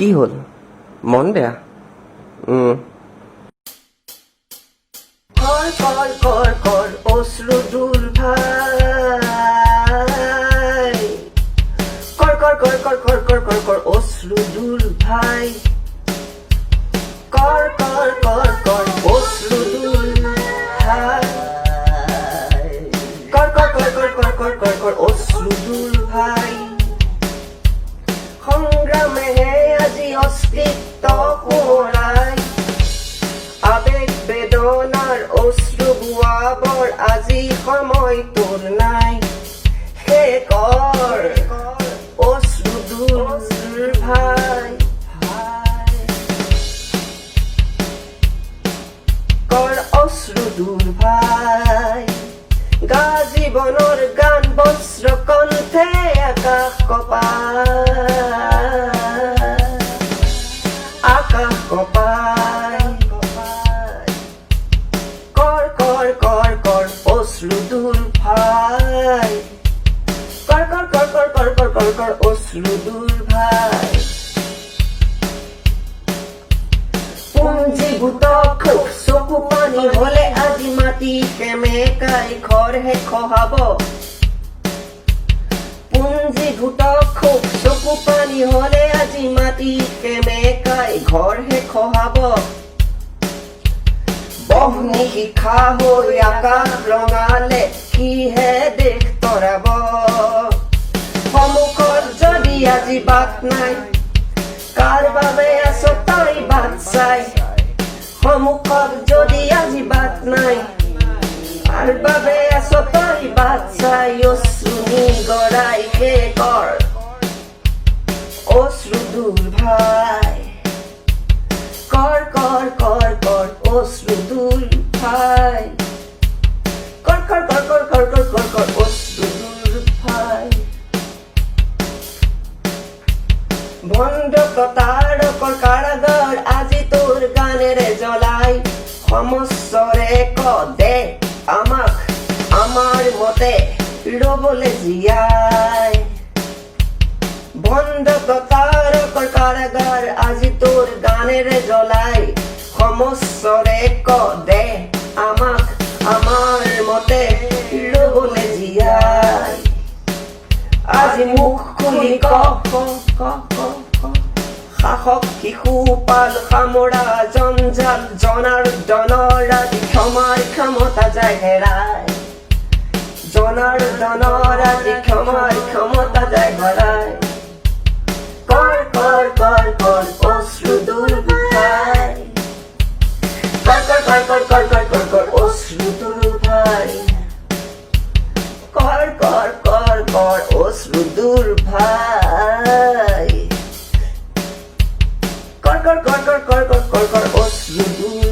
কি হ'ল মন বেয়া কর কর কর কর অশ্রু দূর ভাই কর কর কর কর কর কর কর কর অশ্রু দূর ভাই কর কর কর কর অশ্রু দূর ভাই কর কর কর কর কর কর কর কর অশ্রু দূর ভাই সংগ্রামে আজি অস্তিত্ব সোঁৱৰাই আবেগ বেদনাৰ অশ্ৰু বোৱাবৰ আজি সময় তোৰ নাই হে কৰ অশ্ৰু দূৰ ভাই কৰ অশ্ৰু দূৰ ভাই গা জীৱনৰ গান বস্ত্ৰ কণ্ঠে আকাশ কপাই কর কর কর কর অশ্রু দূর ভাই কর কর কর কর কর কর কর কর অশ্রু দূর ভাই পুঞ্জীভূত খুব চকু পানী হলে আজি মাটি সেমেকাই ঘৰহে খহাব পুঞ্জীভূত খুব চকু পানী হলে আজি মাটি সেমেকাই ঘৰহে খহাব বহনি শিখা হৈ আকাশ ৰঙালে কিহে দেশ তৰাব সন্মুখত যদি আজি বাট নাই কাৰ বাবে আছ তই বাট চাই সন্মুখত যদি আজি বাট নাই কাৰ বাবে আছ তই বাট চাই অশ্ৰু নিগৰাই হে কৰ অশ্ৰু দূৰ ভাই কর কর কর কর অশ্রু দূর ভাই কর কর কর কর কর কর কর কর অশ্রু দূর ভাই বন্ধ প্ৰতাৰকৰ কাৰাগাৰ আজি তোৰ গানেৰে জ্বলাই সমস্যৰে ক দে আমাক আমাৰ মতে ৰবলৈ জীয়াই বন্ধ প্ৰতাৰকৰ কাৰাগাৰ আজি তোৰ গানেৰে জ্বলাই সমস্যৰে ক দে আমাক আমাৰ মতে ৰবলৈ জীয়াই আজি মুখ খুলি ক শাসক শিশুপাল সামৰা জঞ্জাল জনাৰ্দনৰ আজি ক্ষমাৰ ক্ষমতা যায় হেৰাই জনাৰ্দনৰ আজি ক্ষমাৰ ক্ষমতা যায় হেৰাই কর কর কর কর অশ্রু দূর ভাই কর কর কর কর কর কর কর কর অশ্রু দূর ভাই কর কর কর কর অশ্রু দূর ভাই কর কর কর কর কর কর কর কর অশ্রু দূর